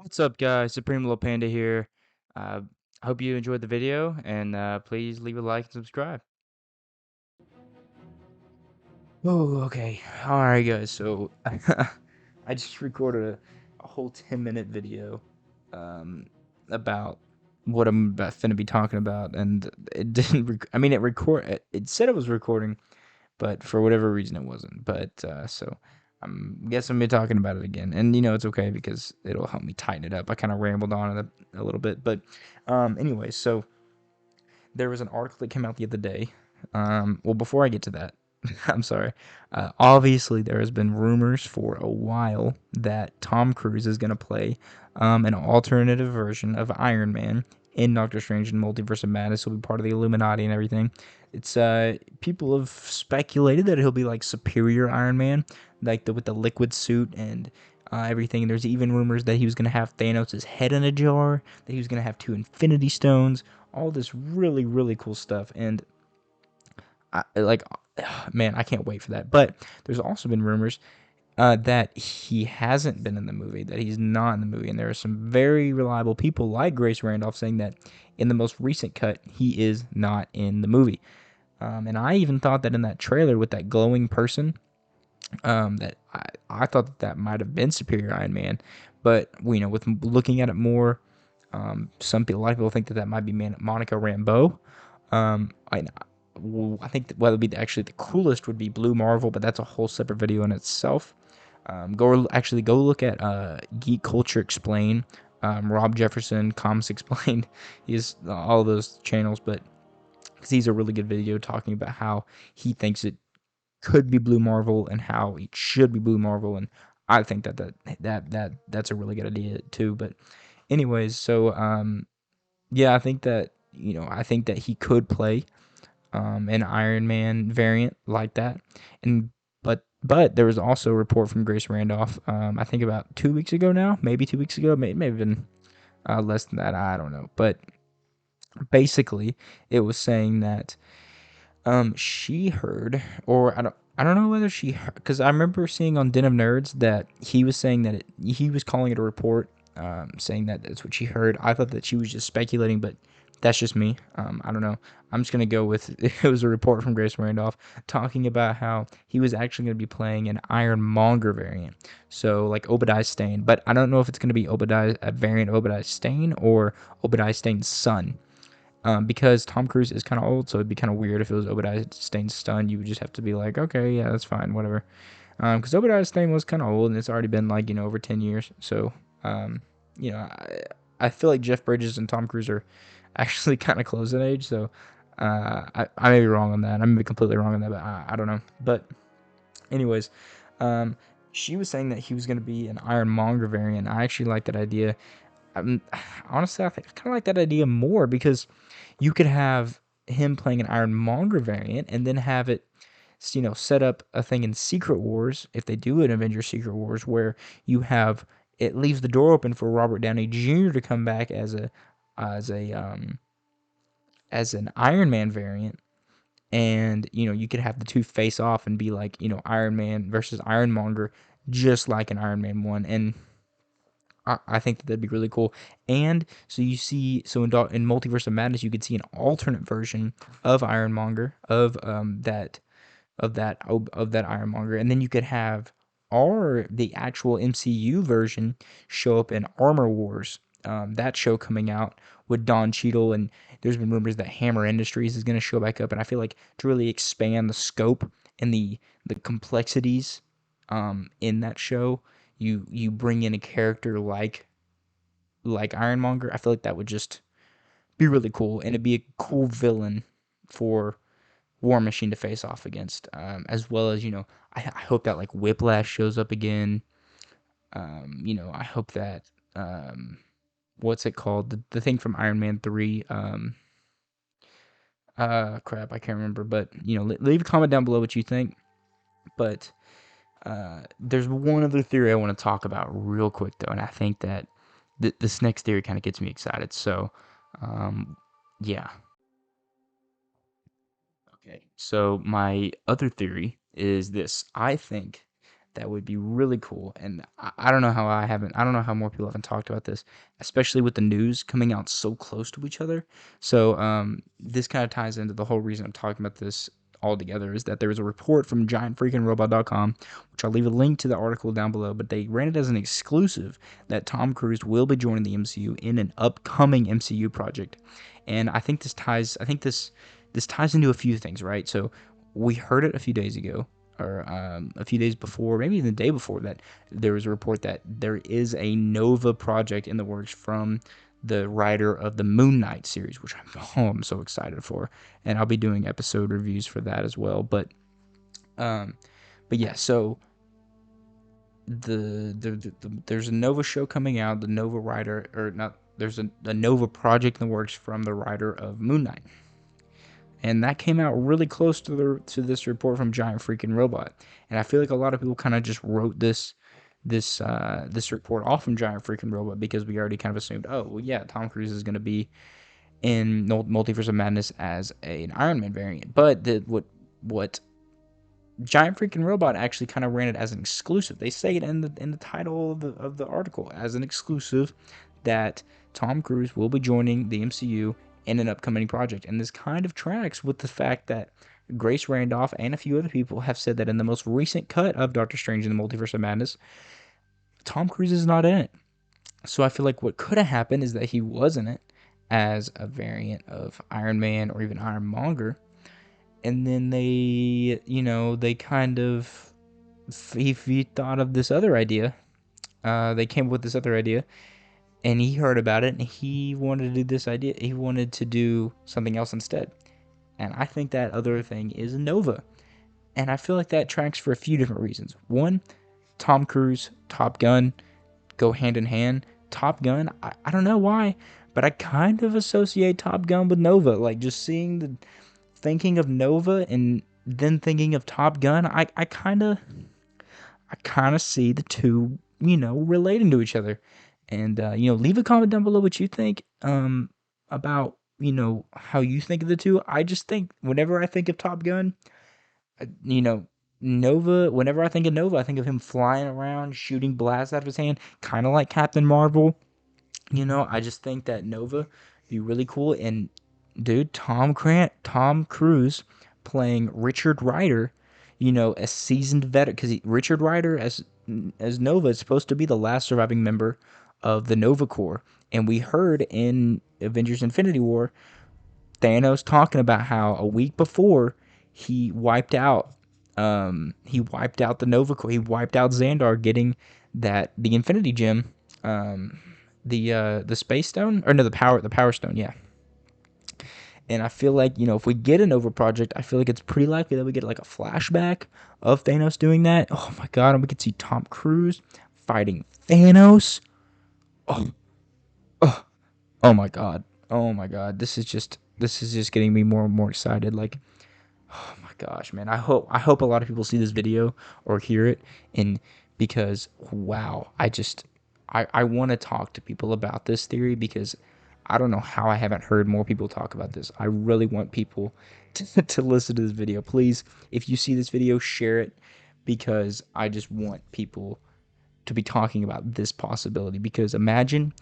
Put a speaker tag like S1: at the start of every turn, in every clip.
S1: What's up, guys? SupremeLilPanda here. Uh, I hope you enjoyed the video, and please leave a like and subscribe. Oh, okay. All right, guys. So I just recorded a whole 10-minute video um, about what I'm about finna be talking about, and it didn't. I mean, it said it was recording, but for whatever reason, it wasn't. But so I'm guess I'm gonna be talking about it again, and it's okay because it'll help me tighten it up. I kind of rambled on it a little bit, but anyway, so there was an article that came out the other day. Well, before I get to that, I'm sorry. Obviously, there has been rumors for a while that Tom Cruise is going to play an alternative version of Iron Man in Doctor Strange and Multiverse of Madness. He'll be part of the Illuminati and everything. It's people have speculated that he'll be like Superior Iron Man, like with the liquid suit and everything. There's even rumors that he was going to have Thanos' head in a jar, that he was going to have two Infinity Stones, all this really, really cool stuff. And like, man, I can't wait for that. But there's also been rumors that he hasn't been in the movie, that he's not in the movie. And there are some very reliable people like Grace Randolph saying that in the most recent cut, he is not in the movie. And I even thought that in that trailer with that glowing person, that I thought that might have been Superior Iron Man. But, with looking at it more, a lot of people think that might be Monica Rambeau. I think that what would be actually the coolest would be Blue Marvel, but that's a whole separate video in itself. Go look at Geek Culture Explain, Rob Jefferson, Comics Explained. He's all those channels, but because he's a really good video talking about how he thinks it could be Blue Marvel and how it should be Blue Marvel, and I think that's a really good idea too. But anyways, so yeah, I think that he could play an Iron Man variant like that. And but there was also a report from Grace Randolph, I think about 2 weeks ago now, maybe 2 weeks ago, maybe been less than that. I don't know, but basically, it was saying that she heard, or I don't know whether she heard, because I remember seeing on Den of Nerds that he was saying that he was calling it a report, saying that that's what she heard. I thought that she was just speculating, but that's just me. I don't know. I'm just gonna go with it was a report from Grace Randolph talking about how he was actually gonna be playing an Ironmonger variant, so like Obadiah Stane. But I don't know if it's gonna be a variant of Obadiah Stane or Obadiah Stane's son. Because Tom Cruise is kind of old, so it'd be kind of weird if it was Obadiah Stane's son. You would just have to be like, okay, yeah, that's fine, whatever. Because Obadiah Stane was kind of old, and it's already been like over 10 years. So, um, I feel like Jeff Bridges and Tom Cruise are actually kind of close in age. So, I may be wrong on that. I may be completely wrong on that, but I don't know. But anyways, um, she was saying that he was going to be an Ironmonger variant. I actually like that idea. Um, Honestly, I think I kind of like that idea more because you could have him playing an Ironmonger variant and then have it, set up a thing in Secret Wars if they do an Avengers Secret Wars where you have it leaves the door open for Robert Downey Jr. to come back as a as an Iron Man variant, and you could have the two face off and be like Iron Man versus Ironmonger, just like an Iron Man one. And I think that'd be really cool. And so in Multiverse of Madness, you could see an alternate version of Ironmonger, of that Ironmonger, and then you could have the actual MCU version show up in Armor Wars. That show coming out with Don Cheadle, and there's been rumors that Hammer Industries is going to show back up. And I feel like to really expand the scope and the complexities in that show, you bring in a character like Ironmonger. I feel like that would just be really cool, and it'd be a cool villain for War Machine to face off against, as well as I hope that like Whiplash shows up again. I hope that what's it called, the thing from Iron Man 3. Crap, I can't remember, but leave a comment down below what you think. But there's one other theory I want to talk about real quick though, and I think that this next theory kind of gets me excited. So, yeah. Okay. So my other theory is this. I think That would be really cool. And I don't know how I don't know how more people haven't talked about this, especially with the news coming out so close to each other. So this kind of ties into the whole reason I'm talking about this all together, is that there was a report from giantfreakingrobot.com, which I'll leave a link to the article down below, but they ran it as an exclusive that Tom Cruise will be joining the MCU in an upcoming MCU project. And I think this ties into a few things, right? So we heard it a few days ago, or a few days before, maybe even the day before, that there was a report that there is a Nova project in the works from the writer of the Moon Knight series, which I'm so excited for, and I'll be doing episode reviews for that as well. Um, but yeah, so there's a Nova show coming out. The Nova writer, or not, there's a Nova project in the works from the writer of Moon Knight, and that came out really close to this report from Giant Freaking Robot. And I feel like a lot of people kind of just wrote this report off from Giant Freaking Robot because we already kind of assumed, oh well, yeah, Tom Cruise is going to be in Multiverse of Madness as an Iron Man variant. But what Giant Freaking Robot actually kind of ran it as an exclusive. They say it in the title of the article as an exclusive that Tom Cruise will be joining the MCU in an upcoming project. And this kind of tracks with the fact that Grace Randolph and a few other people have said that in the most recent cut of Doctor Strange in the Multiverse of Madness, Tom Cruise is not in it. So I feel like what could have happened is that he was in it as a variant of Iron Man or even Ironmonger, and then they kind of, he thought of this other idea. They came up with this other idea, and he heard about it, and he wanted to do this idea. He wanted to do something else instead, and I think that other thing is Nova, and I feel like that tracks for a few different reasons. One, Tom Cruise, Top Gun go hand in hand. Top Gun, I don't know why, but I kind of associate Top Gun with Nova. Like just thinking of Nova and then thinking of Top Gun, I kind of see the two, relating to each other. And leave a comment down below what you think about, how you think of the two. I just think whenever I think of Top Gun, uh, you know, Nova, whenever I think of Nova, I think of him flying around, shooting blasts out of his hand, kind of like Captain Marvel. I just think that Nova would be really cool. And dude, Tom Cruise playing Richard Rider, a seasoned veteran, because Richard Rider as Nova is supposed to be the last surviving member of the Nova Corps. And we heard in Avengers Infinity War Thanos talking about how a week before he wiped out the Nova Corps. He wiped out Xandar, getting the Infinity Gem, the Space Stone, or no, the Power Stone, yeah. And I feel like, if we get a Nova project, I feel like it's pretty likely that we get like a flashback of Thanos doing that. Oh my god, and we could see Tom Cruise fighting Thanos. Oh, oh, oh my god. Oh my god. This is just getting me more and more excited. Like, oh my gosh, man. I hope a lot of people see this video or hear it, and because wow, I want to talk to people about this theory, because I don't know how I haven't heard more people talk about this. I really want people to listen to this video. Please, if you see this video, share it, because I just want people to be talking about this possibility. Because imagine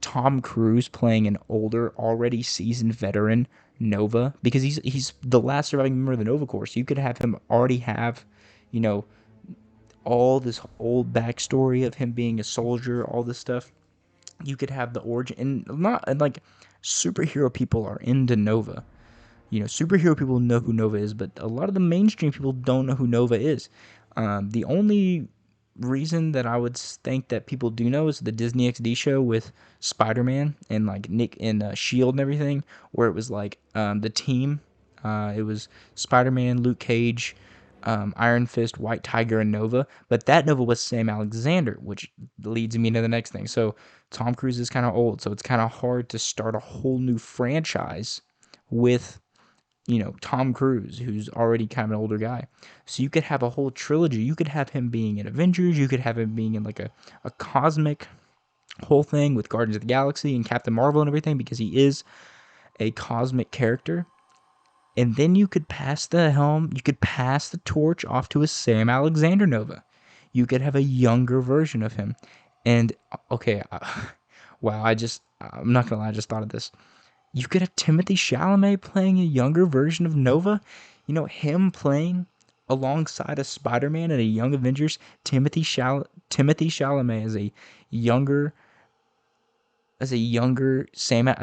S1: Tom Cruise playing an older, already seasoned veteran Nova, because he's the last surviving member of the Nova Corps. So you could have him already have, you know, all this old backstory of him being a soldier, all this stuff. You could have the origin, and like superhero people are into Nova. Superhero people know who Nova is, but a lot of the mainstream people don't know who Nova is. The only reason that I would think that people do know is the Disney XD show with Spider-Man and like Nick and Shield and everything, where it was like the team. It was Spider-Man, Luke Cage, Iron Fist, White Tiger, and Nova. But that Nova was Sam Alexander, which leads me into the next thing. So Tom Cruise is kind of old, so it's kind of hard to start a whole new franchise with Tom Cruise, who's already kind of an older guy. So you could have a whole trilogy. You could have him being in Avengers. You could have him being in like a cosmic whole thing with Guardians of the Galaxy and Captain Marvel and everything, because he is a cosmic character. And then you could pass the torch off to a Sam Alexander Nova. You could have a younger version of him. And okay, wow, I'm not gonna lie, I just thought of this. You could have Timothy Chalamet playing a younger version of Nova. You know, him playing alongside a Spider-Man and a Young Avengers. Timothy Chalamet younger as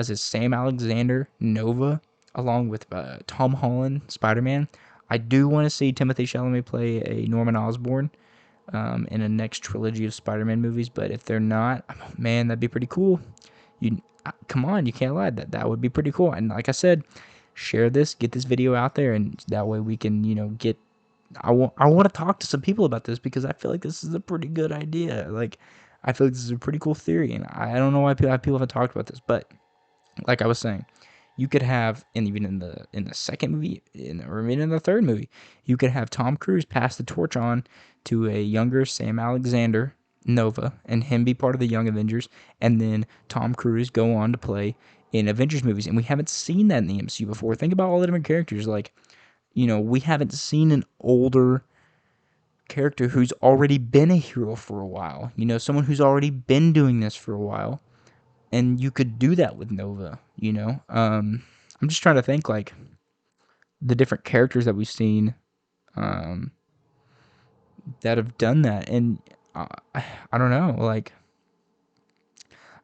S1: a Sam Alexander Nova, along with Tom Holland Spider-Man. I do want to see Timothy Chalamet play a Norman Osborn in a next trilogy of Spider-Man movies. But if they're not, man, that'd be pretty cool. Come on, you can't lie. That would be pretty cool. And like I said, share this, get this video out there, and that way we can get. I want to talk to some people about this because I feel like this is a pretty good idea. Like I feel like this is a pretty cool theory, and I don't know why people haven't talked about this, but like I was saying, you could have, and even in the second movie, or even in the third movie, you could have Tom Cruise pass the torch on to a younger Sam Alexander Nova, and him be part of the Young Avengers, and then Tom Cruise go on to play in Avengers movies, and we haven't seen that in the MCU before. Think about all the different characters, like we haven't seen an older character who's already been a hero for a while. Someone who's already been doing this for a while, and you could do that with Nova. I'm just trying to think like the different characters that we've seen um, that have done that, and I don't know, like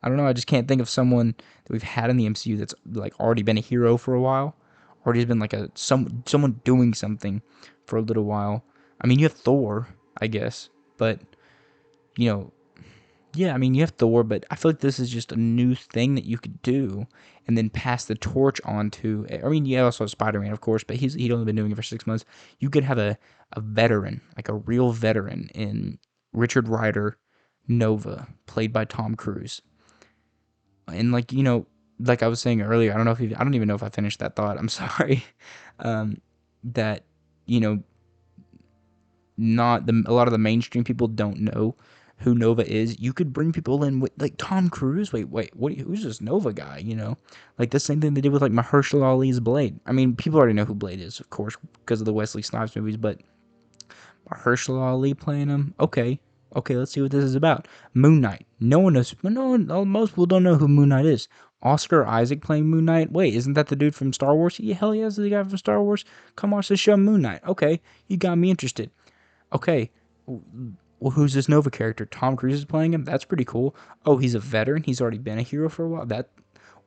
S1: I don't know. I just can't think of someone that we've had in the MCU that's like already been a hero for a while, already has been like someone doing something for a little while. I mean, you have Thor, I guess, but you know, yeah, I mean, you have Thor, but I feel like this is just a new thing that you could do and then pass the torch on to. I mean, you also have Spider Man, of course, but he'd only been doing it for 6 months. You could have a veteran, like a real veteran, in Richard Rider Nova, played by Tom Cruise. And like I was saying earlier, I don't even know if I finished that thought. I'm sorry. That you know, not a lot of the mainstream people don't know who Nova is. You could bring people in with like Tom Cruise. Wait, who's this Nova guy? Like the same thing they did with like Mahershala Ali's Blade. I mean, people already know who Blade is, of course, because of the Wesley Snipes movies. But Mahershala Ali playing him, okay, let's see what this is about. Moon Knight. No one knows. Most people don't know who Moon Knight is. Oscar Isaac playing Moon Knight. Wait, isn't that the dude from Star Wars? Yeah, hell yeah, the guy from Star Wars. Come watch the show Moon Knight. Okay, you got me interested. Okay, well, who's this Nova character? Tom Cruise is playing him. That's pretty cool. Oh, he's a veteran. He's already been a hero for a while. That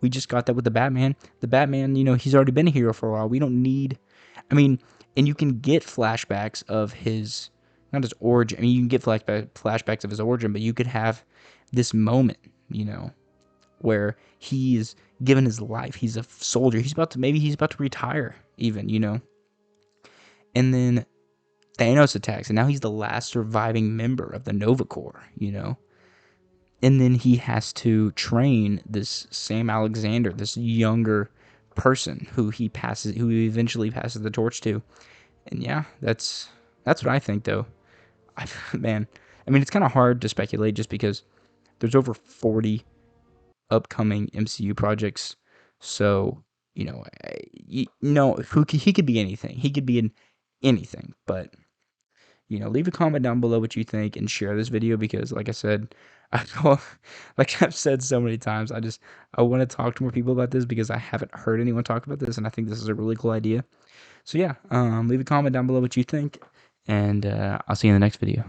S1: we just got that with the Batman. The Batman, he's already been a hero for a while. We don't need. I mean, and you can get flashbacks of his, not his origin. I mean, you can get flashbacks of his origin, but you could have this moment, where he's given his life. He's a soldier. Maybe he's about to retire, even. And then Thanos attacks, and now he's the last surviving member of the Nova Corps. And then he has to train this Sam Alexander, this younger person who he eventually passes the torch to. And yeah, that's what I think, though. Man, I mean, it's kind of hard to speculate just because there's over 40 upcoming MCU projects. So, he could be anything. He could be in anything, but leave a comment down below what you think and share this video because, like I said, like I've said so many times, I want to talk to more people about this because I haven't heard anyone talk about this, and I think this is a really cool idea. So yeah, leave a comment down below what you think, and I'll see you in the next video.